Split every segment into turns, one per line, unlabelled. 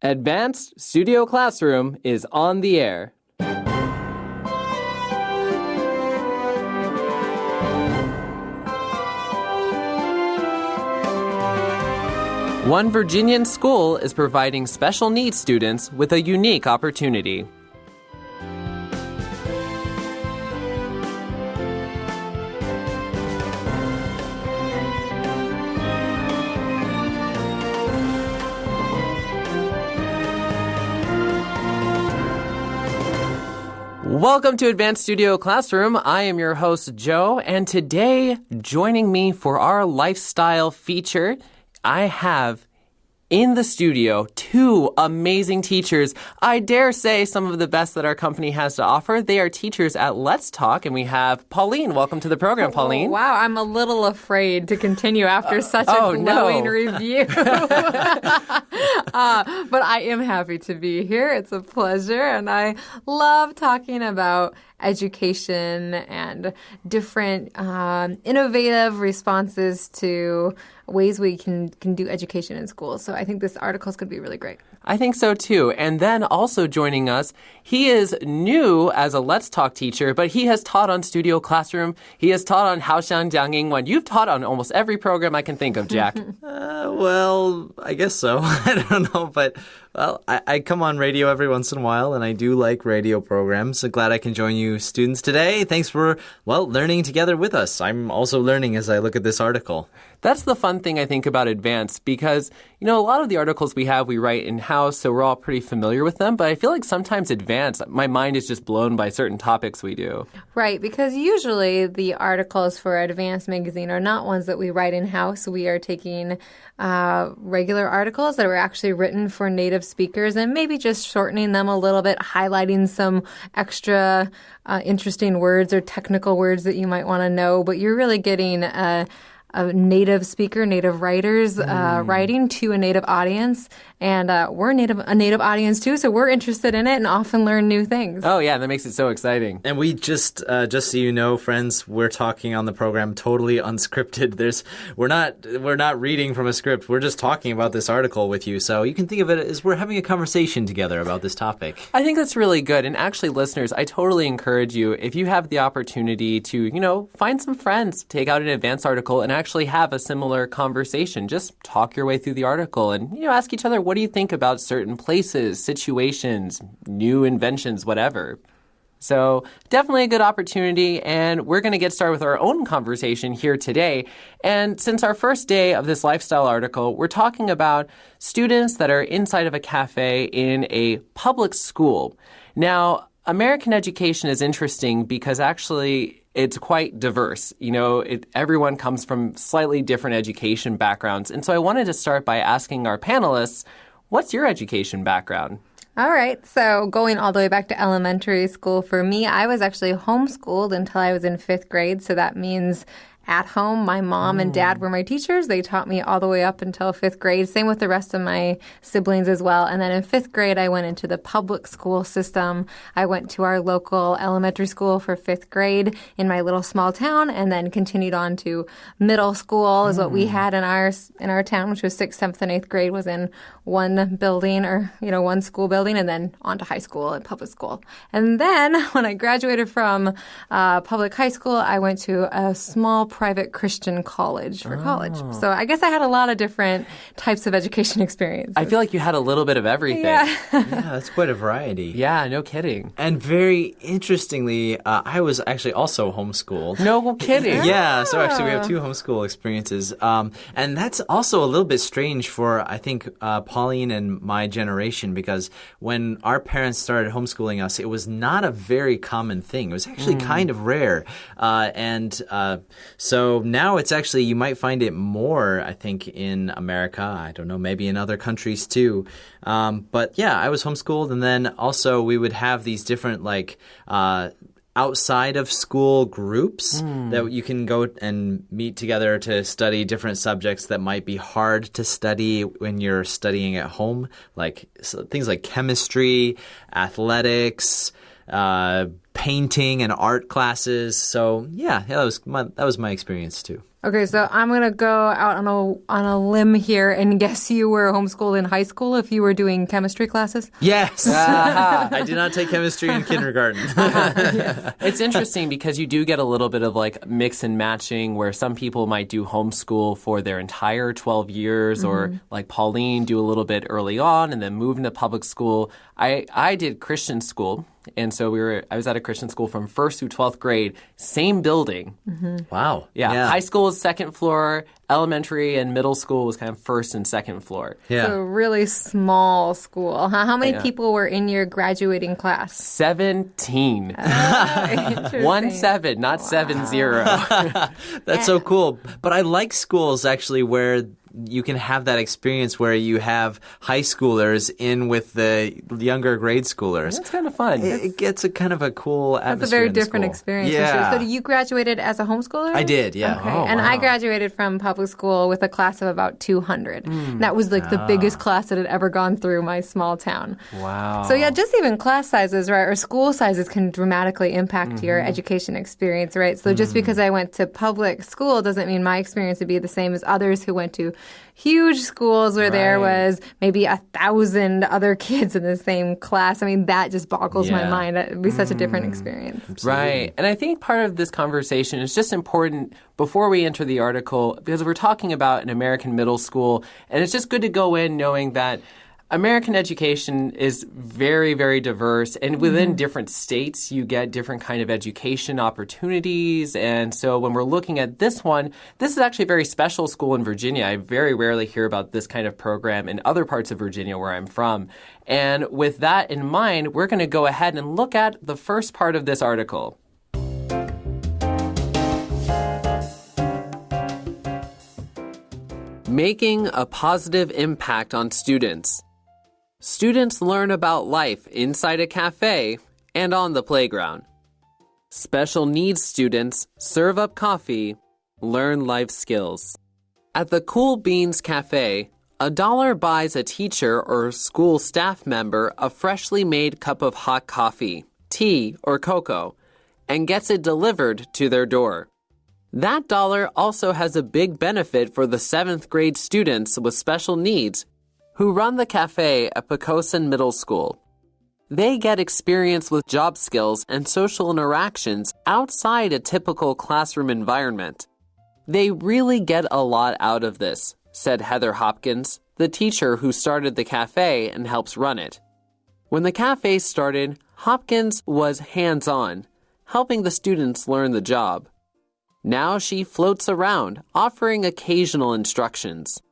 Advanced Studio Classroom is on the air. One Virginian school is providing special needs students with a unique opportunity. Welcome to Advanced Studio Classroom. I am your host, Joe, and today, joining me for our lifestyle feature, I have in the studio two amazing teachers. I dare say some of the best that our company has to offer. They are teachers at Let's Talk, and we have Pauline. Welcome to the program, Pauline.
Oh, wow, I'm a little afraid to continue after such a glowing review. But I am happy to be here. It's a pleasure, and I love talking about education and different innovative responses to ways we can do education in schools. So I think this article is going to be really great.
I think so too. And then also joining us, he is new as a Let's Talk teacher, but he has taught on Studio Classroom. He has taught on Haoxiang Jiangingwan. You've taught on almost every program I can think of, Jack.
Well, I guess so. I don't know, but I come on radio every once in a while, and I do like radio programs. So glad I can join you students today. Thanks for, learning together with us. I'm also learning as I look at this article.
That's the fun thing I think about Advanced because, a lot of the articles we write in-house, so we're all pretty familiar with them. But I feel like sometimes Advanced, my mind is just blown by certain topics we do.
Right, because usually the articles for Advanced magazine are not ones that we write in-house. We are taking regular articles that were actually written for native speakers and maybe just shortening them a little bit, highlighting some extra interesting words or technical words that you might want to know. But you're really getting a native speaker, native writers writing to a native audience. And we're a native audience too, so we're interested in it and often learn new things.
Oh, yeah, that makes it so exciting.
And we just so you know, friends, we're talking on the program totally unscripted. We're not reading from a script. We're just talking about this article with you. So you can think of it as we're having a conversation together about this topic.
I think that's really good. And actually, listeners, I totally encourage you, if you have the opportunity to, find some friends, take out an Advanced article and actually have a similar conversation. Just talk your way through the article and, ask each other, what do you think about certain places, situations, new inventions, whatever? So definitely a good opportunity, and we're going to get started with our own conversation here today. And since our first day of this lifestyle article, we're talking about students that are inside of a cafe in a public school. Now, American education is interesting because actually it's quite diverse. Everyone comes from slightly different education backgrounds. And so I wanted to start by asking our panelists, what's your education background?
All right. So going all the way back to elementary school for me, I was actually homeschooled until I was in 5th grade. So that means at home, my mom and dad were my teachers. They taught me all the way up until 5th grade. Same with the rest of my siblings as well. And then in 5th grade, I went into the public school system. I went to our local elementary school for 5th grade in my little small town, and then continued on to middle school is what we had in our town, which was 6th, 7th, and 8th grade was in one building or, one school building, and then on to high school and public school. And then when I graduated from public high school, I went to a small private Christian college for college. So I guess I had a lot of different types of education experiences.
I feel like you had a little bit of everything.
Yeah,
that's quite a variety.
Yeah, no kidding.
And very interestingly, I was actually also homeschooled.
No kidding.
Yeah, so actually we have two homeschool experiences. And that's also a little bit strange for, I think, Pauline and my generation, because when our parents started homeschooling us, it was not a very common thing. It was actually kind of rare. So now it's actually, you might find it more, I think, in America. I don't know, maybe in other countries too. But yeah, I was homeschooled, and then also we would have these different outside of school groups that you can go and meet together to study different subjects that might be hard to study when you're studying at home, like things like chemistry, athletics, painting and art classes. So yeah, that was my experience too.
Okay, so I'm going to go out on a limb here and guess you were homeschooled in high school if you were doing chemistry classes.
Yes. I did not take chemistry in kindergarten.
It's interesting because you do get a little bit of like mix and matching where some people might do homeschool for their entire 12 years or like Pauline do a little bit early on and then move into public school. I did Christian school. And so I was at a Christian school from 1st through 12th grade, same building.
Wow.
Yeah. High school was second floor, elementary and middle school was kind of first and second floor.
Yeah.
So really small school. Huh? How many people were in your graduating class?
17.
Interesting.
17, not 70.
That's so cool. But I like schools actually where you can have that experience where you have high schoolers in with the younger grade schoolers.
That's kind of fun.
It gets a kind of a cool atmosphere.
That's a very
in the
different
school.
experience.
Yeah.
For sure. So you graduated as a homeschooler?
I did, yeah.
Okay.
Oh,
and I
wow.
graduated from public school with a class of about 200. That was like the biggest class that had ever gone through my small town.
Wow.
So yeah, just even class sizes, right, or school sizes can dramatically impact your education experience, right? So just because I went to public school doesn't mean my experience would be the same as others who went to huge schools where there was maybe 1,000 other kids in the same class. I mean, that just boggles my mind. It would be such a different experience.
Right. And I think part of this conversation is just important before we enter the article because we're talking about an American middle school, and it's just good to go in knowing that American education is very, very diverse, and within different states, you get different kind of education opportunities. And so when we're looking at this one, this is actually a very special school in Virginia. I very rarely hear about this kind of program in other parts of Virginia where I'm from. And with that in mind, we're going to go ahead and look at the first part of this article. Making a positive impact on students. Students learn about life inside a cafe and on the playground. Special needs students serve up coffee, learn life skills. At the Cool Beans Cafe, $1 buys a teacher or school staff member a freshly made cup of hot coffee, tea, or cocoa, and gets it delivered to their door. That dollar also has a big benefit for the 7th grade students with special needs who run the cafe at Poquoson Middle School. They get experience with job skills and social interactions outside a typical classroom environment. They really get a lot out of this, said Heather Hopkins, the teacher who started the cafe and helps run it. When the cafe started, Hopkins was hands-on, helping the students learn the job. Now she floats around, offering occasional instructions.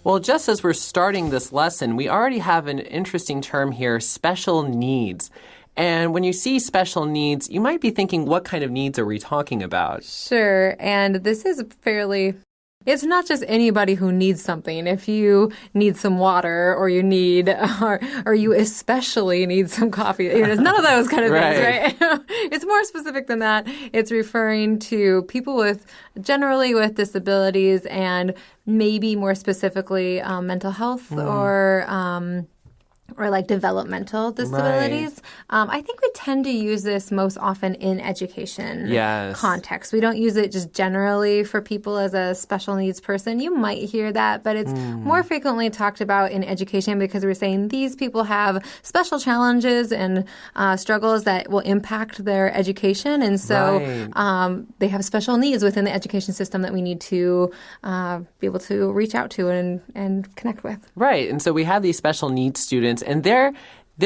Well, just as we're starting this lesson, we already have an interesting term here, special needs. And when you see special needs, you might be thinking, what kind of needs are we talking about?
Sure. And this is it's not just anybody who needs something. If you need some water or you especially need some coffee, none of those kind of things, right? It's more specific than that. It's referring to people generally with disabilities and maybe more specifically mental health or like developmental disabilities. Right. I think we tend to use this most often in education context. We don't use it just generally for people as a special needs person. You might hear that, but it's more frequently talked about in education because we're saying these people have special challenges and struggles that will impact their education. And so they have special needs within the education system that we need to be able to reach out to and connect with.
Right. And so we have these special needs students, and they're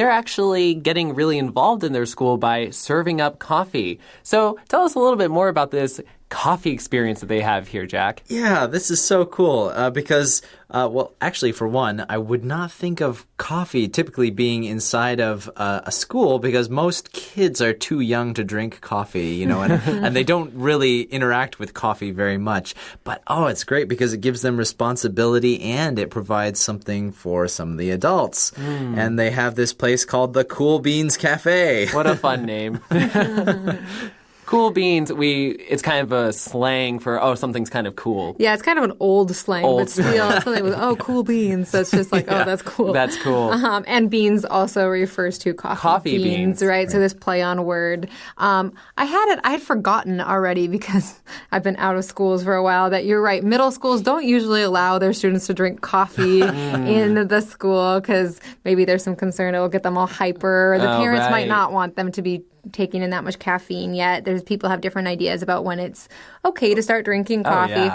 actually getting really involved in their school by serving up coffee. So tell us a little bit more about this coffee experience that they have here, Jack.
Yeah, this is so cool because, actually, for one, I would not think of coffee typically being inside of a school because most kids are too young to drink coffee, and they don't really interact with coffee very much. But, it's great because it gives them responsibility and it provides something for some of the adults. And they have this place called the Cool Beans Cafe.
What a fun name. Cool beans, it's kind of a slang for, something's kind of cool.
Yeah, it's kind of an old slang, but still something with, cool beans. So it's just like, that's cool.
That's cool.
And beans also refers to coffee beans, right? So this play on word. I had forgotten already because I've been out of schools for a while that you're right. Middle schools don't usually allow their students to drink coffee in the school because maybe there's some concern it will get them all hyper. The parents might not want them to be taking in that much caffeine yet. People have different ideas about when it's okay to start drinking coffee.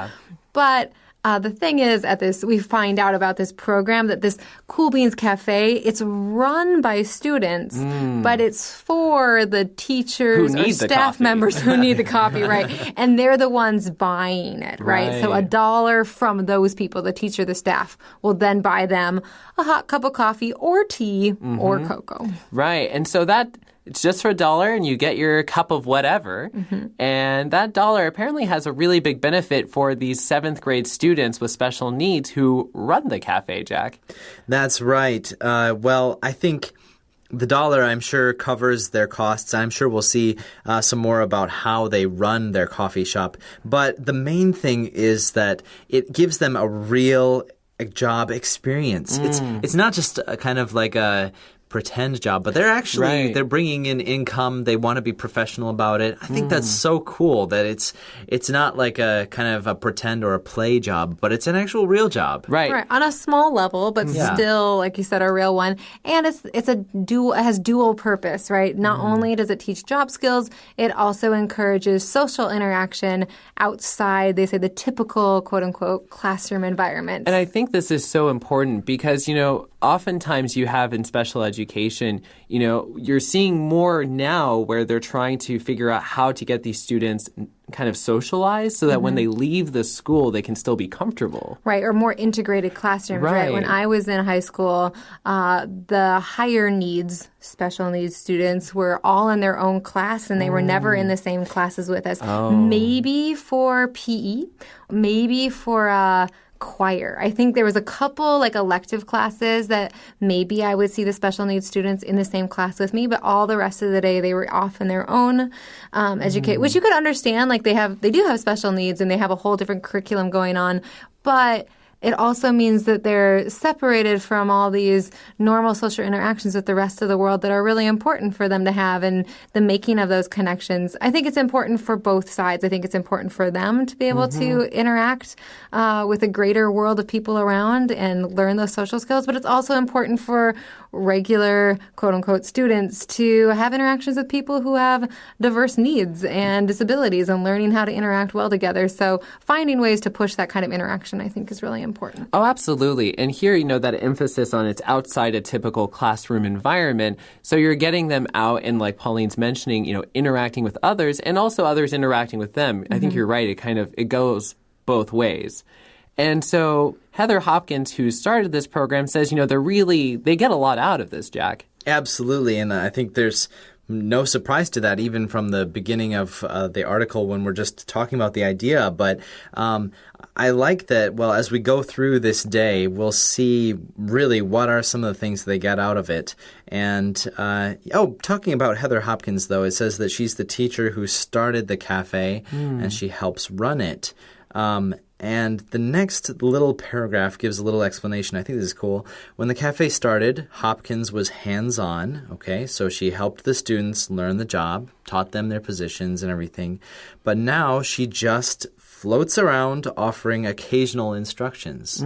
But the thing is, we find out about this program that this Cool Beans Cafe, it's run by students, but it's for the teachers or staff members who need the coffee, right? And they're the ones buying it, right? So $1 from those people, the teacher, the staff, will then buy them a hot cup of coffee or tea or cocoa.
Right. And so it's just for $1 and you get your cup of whatever. And that $1 apparently has a really big benefit for these 7th grade students with special needs who run the cafe, Jack.
That's right. Well, I think the $1, I'm sure, covers their costs. I'm sure we'll see some more about how they run their coffee shop. But the main thing is that it gives them a real job experience. It's not just a kind of like a pretend job, but they're bringing in income. They want to be professional about it. I think that's so cool that it's not like a kind of a pretend or a play job, but it's an actual real job.
Right. On a small level, but still, like you said, a real one. And it has dual purpose, right? Not only does it teach job skills, it also encourages social interaction outside, they say, the typical quote unquote classroom environment.
And I think this is so important because, oftentimes you have in special education, you're seeing more now where they're trying to figure out how to get these students kind of socialized so that when they leave the school, they can still be comfortable.
Right, or more integrated classrooms, right? When I was in high school, the higher needs, special needs students were all in their own class and they were never in the same classes with us. Maybe for PE, maybe for choir. I think there was a couple elective classes that maybe I would see the special needs students in the same class with me, but all the rest of the day they were off in their own which you could understand. They do have special needs and they have a whole different curriculum going on, but it also means that they're separated from all these normal social interactions with the rest of the world that are really important for them to have, and the making of those connections. I think it's important for both sides. I think it's important for them to be able to interact with a greater world of people around and learn those social skills, but it's also important for regular, quote-unquote, students to have interactions with people who have diverse needs and disabilities and learning how to interact well together. So finding ways to push that kind of interaction, I think, is really important.
Oh, absolutely. And here, that emphasis on it's outside a typical classroom environment. So you're getting them out and, like Pauline's mentioning, interacting with others and also others interacting with them. I think you're right. It goes both ways. And so Heather Hopkins, who started this program, says, they get a lot out of this, Jack.
Absolutely. And I think there's no surprise to that, even from the beginning of the article when we're just talking about the idea. But I like that, as we go through this day, we'll see really what are some of the things they get out of it. And, talking about Heather Hopkins, though, it says that she's the teacher who started the cafe and she helps run it. And the next little paragraph gives a little explanation. I think this is cool. When the cafe started, Hopkins was hands-on, okay? So she helped the students learn the job, taught them their positions and everything. But now she just floats around offering occasional instructions.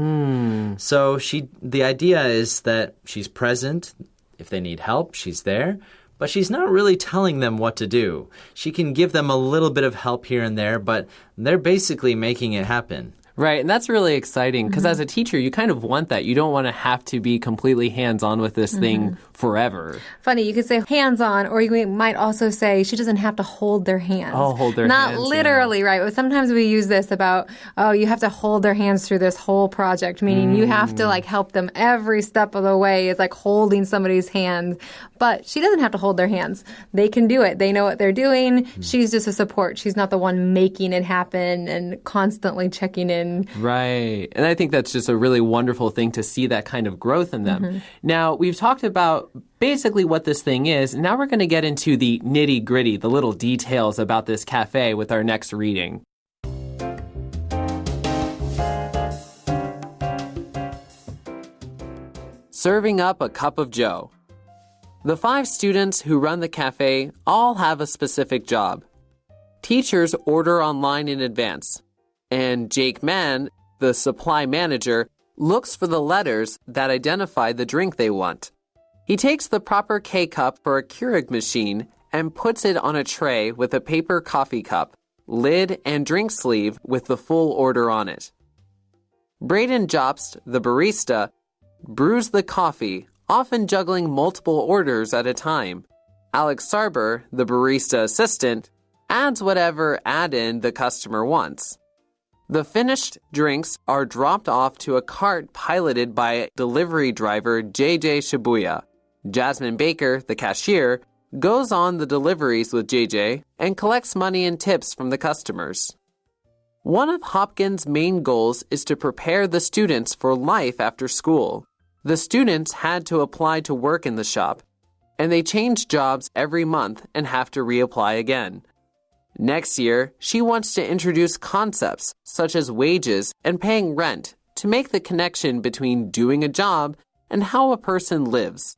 So the idea is that she's present. If they need help, she's there. But she's not really telling them what to do. She can give them a little bit of help here and there, but they're basically making it happen.
Right, and that's really exciting because as a teacher, you kind of want that. You don't want to have to be completely hands-on with this thing forever.
Funny, you could say hands-on, or you might also say she doesn't have to hold their hands.
Oh, hold their hands.
Not literally, right? But sometimes we use this about, you have to hold their hands through this whole project, meaning you have to help them every step of the way. It's like holding somebody's hand. But she doesn't have to hold their hands. They can do it. They know what they're doing. She's just a support. She's not the one making it happen and constantly checking in and
Right. And I think that's just a really wonderful thing to see that kind of growth in them. Now, we've talked about basically what this thing is. And now we're going to get into the nitty-gritty, the little details about this cafe with our next reading. Serving up a cup of joe. The 5 students who run the cafe all have a specific job. Teachers order online in advance, and Jake Mann, the supply manager, looks for the letters that identify the drink they want. He takes the proper K-cup for a Keurig machine and puts it on a tray with a paper coffee cup, lid, and drink sleeve with the full order on it. Braden Jobst, the barista, brews the coffee, often juggling multiple orders at a time. Alex Sarber, the barista assistant, adds whatever add-in the customer wants. The finished drinks are dropped off to a cart piloted by delivery driver JJ Shibuya. Jasmine Baker, the cashier, goes on the deliveries with JJ and collects money and tips from the customers. One of Hopkins' main goals is to prepare the students for life after school. The students had to apply to work in the shop, and they change jobs every month and have to reapply again. Next year, she wants to introduce concepts such as wages and paying rent to make the connection between doing a job and how a person lives.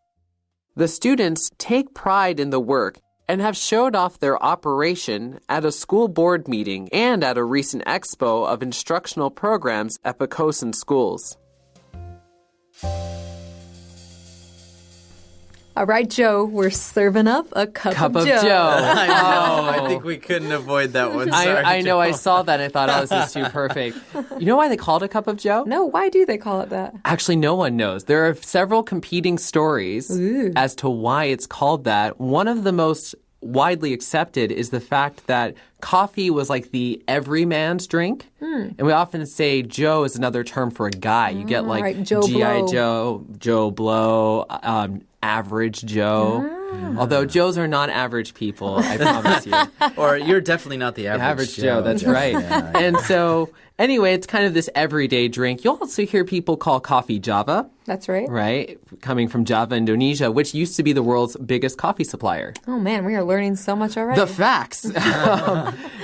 The students take pride in the work and have showed off their operation at a school board meeting and at a recent expo of instructional programs at Poquoson schools.
all right, Joe, we're serving up a cup of Joe.
I know. I think we couldn't avoid that one. Sorry,
I know.
Joe.
I saw that and I thought, oh, this is too perfect. You know why they call it a cup of Joe?
No, why do they call it that?
Actually, no one knows. There are several competing stories as to why it's called that. One of the most widely accepted is the fact that coffee was like the everyman's drink. And we often say Joe is another term for a guy. You get like
right, Joe
G.I.
Blow.
Joe, Joe Blow, average Joe. Although Joes are not average people, I promise you.
Or you're definitely not the
Average Joe, that's right.
Yeah.
And so, anyway, it's kind of this everyday drink. You'll also hear people call coffee Java,
That's right.
right? Coming from Java, Indonesia, which used to be the world's biggest coffee supplier.
Oh, man, we are learning so much already.
The facts.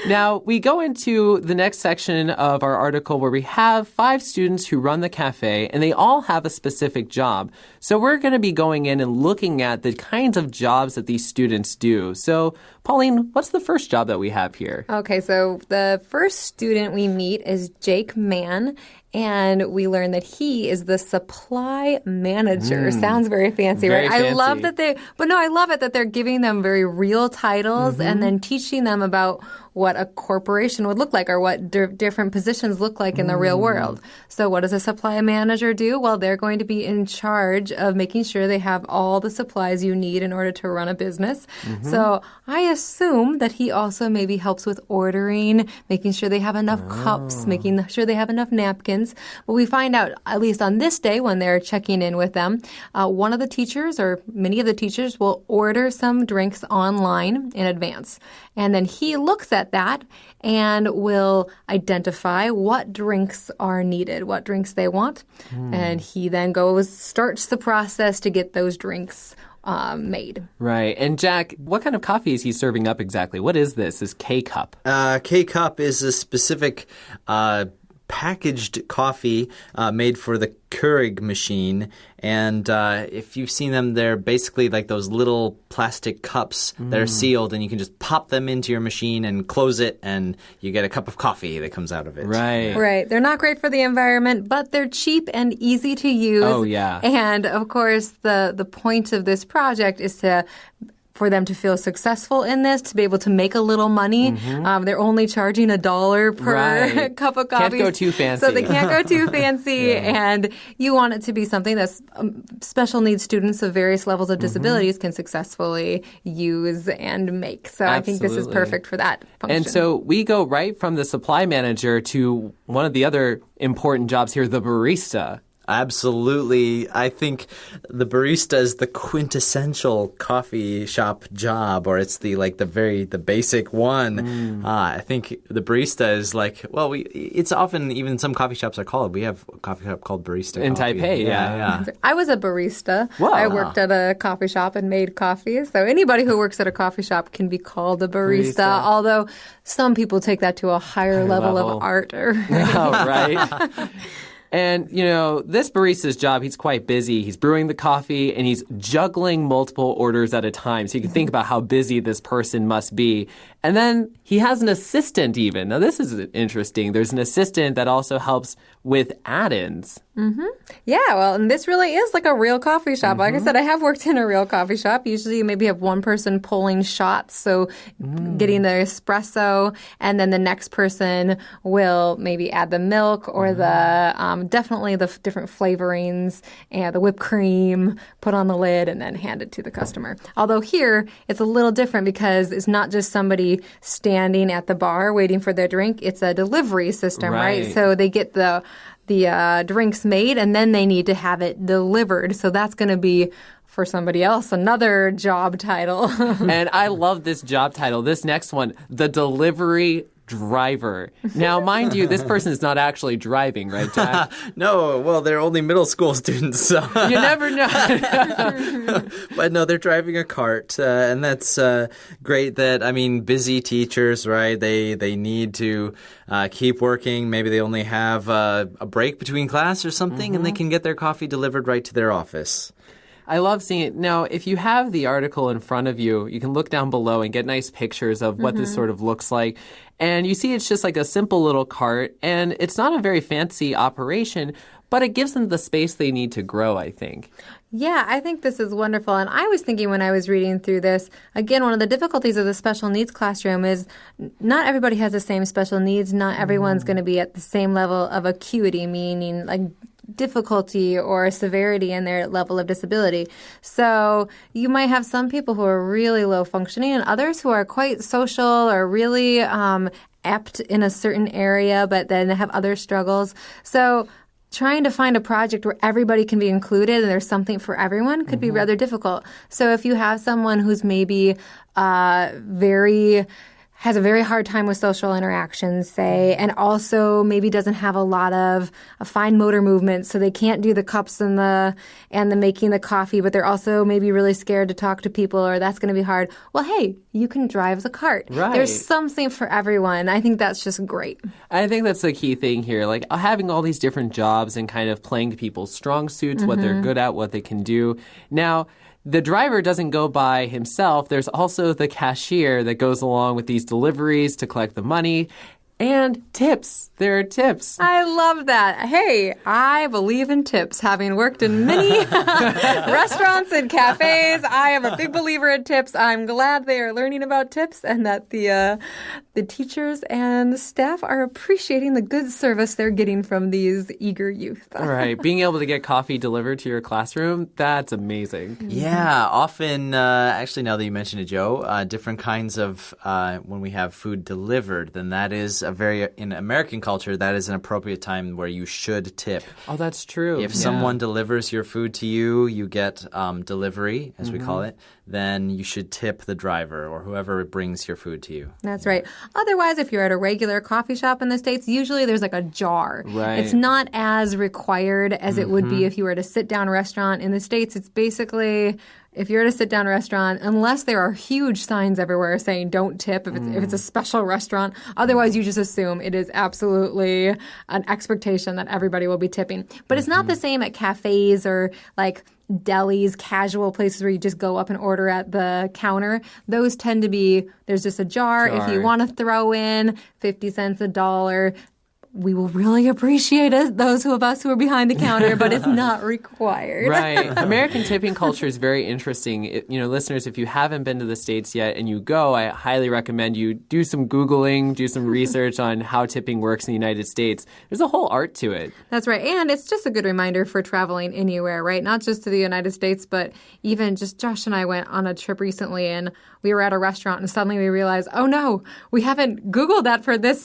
Now, we go into the next section of our article where we have 5 students who run the cafe, and they all have a specific job. So we're going to be going in and looking at the kinds of jobs that these students do. So, Pauline, what's the first job that we have here?
Okay, so the first student we meet is Jake Mann, and we learn that he is the supply manager. Sounds very fancy,
Very
right? I love
fancy.
that I love it that they're giving them very real titles and then teaching them about what a corporation would look like or what different positions look like in the real world. So what does a supply manager do? Well, they're going to be in charge of making sure they have all the supplies you need in order to run a business. So I assume that he also maybe helps with ordering, making sure they have enough cups, making sure they have enough napkins. But we find out, at least on this day when they're checking in with them, one of the teachers or many of the teachers will order some drinks online in advance. And then he looks at that and will identify what drinks are needed, what drinks they want. And he then starts the process to get those drinks made.
Right. And Jack, what kind of coffee is he serving up exactly? What is this K-cup?
K-cup is a specific packaged coffee made for the Keurig machine. And if you've seen them, they're basically like those little plastic cups that are sealed, and you can just pop them into your machine and close it, and you get a cup of coffee that comes out of it.
Right.
Right. They're not great for the environment, but they're cheap and easy to use.
Oh, yeah.
And, of course, the point of this project is for them to feel successful in this, to be able to make a little money. They're only charging $1 per
Right.
cup of coffee.
Can't go too fancy.
So they can't go too fancy. And you want it to be something that special needs students of various levels of disabilities can successfully use and make. So I think this is
Absolutely.
perfect for that function.
And so we go right from the supply manager to one of the other important jobs here, the barista.
Absolutely. I think the barista is the quintessential coffee shop job, or it's the basic one. I think the barista is it's often, even some coffee shops are called. We have a coffee shop called Barista
In
Coffee.
Taipei, yeah.
I was a barista.
Wow.
I worked at a coffee shop and made coffee. So anybody who works at a coffee shop can be called a barista. Although some people take that to a higher level of art.
Oh, right. And, this barista's job, he's quite busy. He's brewing the coffee and he's juggling multiple orders at a time. So you can think about how busy this person must be. And then he has an assistant even. Now, this is interesting. There's an assistant that also helps with add-ins.
Mm-hmm. Yeah, well, and this really is like a real coffee shop. Like I said, I have worked in a real coffee shop. Usually you maybe have one person pulling shots, so getting the espresso, and then the next person will maybe add the milk or the definitely the different flavorings and the whipped cream, put on the lid, and then hand it to the customer. Although here, it's a little different because it's not just somebody standing at the bar waiting for their drink. It's a delivery system, right? So they get the drinks made, and then they need to have it delivered. So that's going to be, for somebody else, another job title.
And I love this job title. This next one, the delivery driver. Now, mind you, this person is not actually driving, right, Jack?
No, well, they're only middle school students, so...
You never know.
But no, they're driving a cart, and that's great that, busy teachers, right? They need to keep working. Maybe they only have a break between class or something, and they can get their coffee delivered right to their office.
I love seeing it. Now, if you have the article in front of you, you can look down below and get nice pictures of what this sort of looks like. And you see it's just like a simple little cart, and it's not a very fancy operation, but it gives them the space they need to grow, I think.
Yeah, I think this is wonderful. And I was thinking when I was reading through this, again, one of the difficulties of the special needs classroom is not everybody has the same special needs. Not everyone's going to be at the same level of acuity, meaning like difficulty or severity in their level of disability. So you might have some people who are really low functioning and others who are quite social or really apt in a certain area, but then have other struggles. So trying to find a project where everybody can be included and there's something for everyone could be rather difficult. So if you have someone who's maybe has a very hard time with social interactions, say, and also maybe doesn't have a lot of fine motor movements, so they can't do the cups and the making the coffee, but they're also maybe really scared to talk to people, or that's going to be hard. Well, hey, you can drive the cart.
Right.
There's something for everyone. I think that's just great.
I think that's the key thing here, like having all these different jobs and kind of playing to people's strong suits, what they're good at, what they can do. Now, the driver doesn't go by himself. There's also the cashier that goes along with these deliveries to collect the money. And tips. There are tips.
I love that. Hey, I believe in tips. Having worked in many restaurants and cafes, I am a big believer in tips. I'm glad they are learning about tips and that the teachers and the staff are appreciating the good service they're getting from these eager youth.
All right. Being able to get coffee delivered to your classroom, that's amazing.
Yeah. Often, actually, now that you mentioned it, Joe, different kinds of, when we have food delivered, then that is in American culture, that is an appropriate time where you should tip.
Oh, that's true.
If someone delivers your food to you, you get delivery, as we call it, then you should tip the driver or whoever brings your food to you.
That's right. Otherwise, if you're at a regular coffee shop in the States, usually there's like a jar.
Right.
It's not as required as it would be if you were at a sit-down restaurant. In the States, it's basically... If you're at a sit-down restaurant, unless there are huge signs everywhere saying don't tip if it's a special restaurant, otherwise you just assume it is absolutely an expectation that everybody will be tipping. But it's not the same at cafes or like delis, casual places where you just go up and order at the counter. Those tend to be, there's just a jar. If you want to throw in 50 cents, $1, we will really appreciate those of us who are behind the counter, but it's not required.
Right. American tipping culture is very interesting. Listeners, if you haven't been to the States yet and you go, I highly recommend you do some Googling, do some research on how tipping works in the United States. There's a whole art to it.
That's right. And it's just a good reminder for traveling anywhere, right? Not just to the United States, but even just Josh and I went on a trip recently and we were at a restaurant and suddenly we realized, oh no, we haven't Googled that for this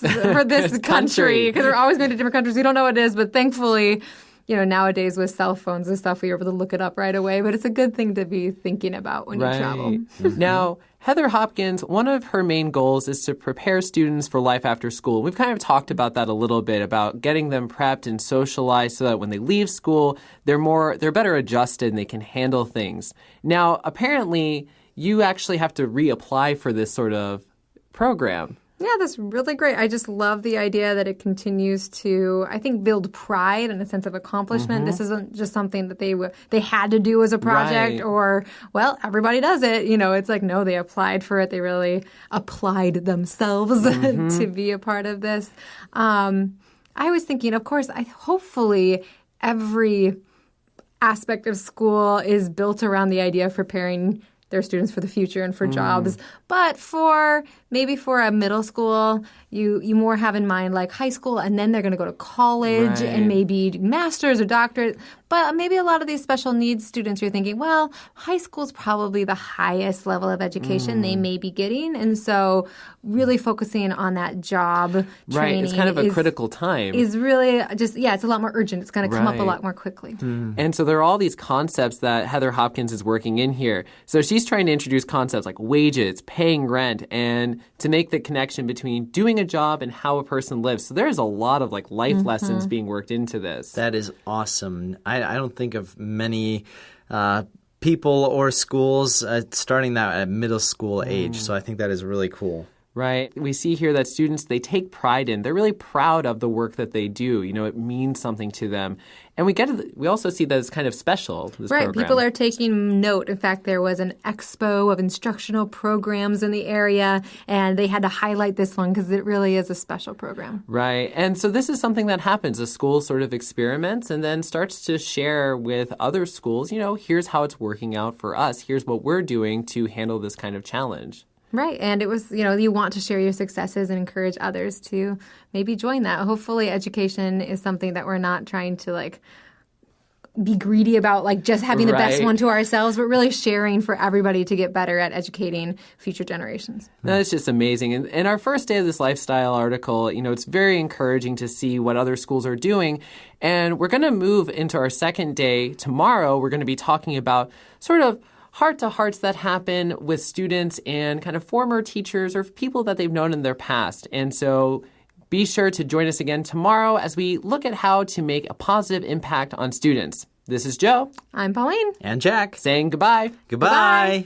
country. Because we're always going to different countries. We don't know what it is, but thankfully nowadays with cell phones and stuff, we are able to look it up right away. But it's a good thing to be thinking about when you travel.
Now, Heather Hopkins, one of her main goals is to prepare students for life after school. We've kind of talked about that a little bit, about getting them prepped and socialized so that when they leave school, they're better adjusted and they can handle things. Now, apparently, you actually have to reapply for this sort of program.
Yeah, that's really great. I just love the idea that it continues to, I think, build pride and a sense of accomplishment. This isn't just something that they had to do as a project or, well, everybody does it. It's like, no, they applied for it. They really applied themselves to be a part of this. I was thinking, of course, hopefully every aspect of school is built around the idea of preparing their students for the future and for jobs. But maybe for a middle school, you more have in mind like high school, and then they're going to go to college and maybe master's or doctorate. But maybe a lot of these special needs students, you're thinking, well, high school is probably the highest level of education they may be getting. And so really focusing on that job training.
It's kind of a critical time.
Is really just, it's a lot more urgent. It's going to come up a lot more quickly.
And so there are all these concepts that Heather Hopkins is working in here. So she's trying to introduce concepts like wages, paying rent, and to make the connection between doing a job and how a person lives. So there's a lot of like life lessons being worked into this.
That is awesome. I don't think of many people or schools starting that at middle school age. So I think that is really cool.
Right. We see here that students, they take pride in. They're really proud of the work that they do. It means something to them. And we also see that it's kind of special, this program.
People are taking note. In fact, there was an expo of instructional programs in the area, and they had to highlight this one because it really is a special program.
Right. And so this is something that happens. A school sort of experiments and then starts to share with other schools, here's how it's working out for us. Here's what we're doing to handle this kind of challenge.
Right. And it was, you want to share your successes and encourage others to maybe join that. Hopefully education is something that we're not trying to be greedy about, just having the best one to ourselves, but really sharing for everybody to get better at educating future generations.
That's just amazing. And in our first day of this lifestyle article, it's very encouraging to see what other schools are doing. And we're going to move into our second day tomorrow. We're going to be talking about sort of heart-to-hearts that happen with students and kind of former teachers or people that they've known in their past. And so be sure to join us again tomorrow as we look at how to make a positive impact on students. This is Joe.
I'm Pauline.
And Jack.
Saying goodbye.
Goodbye.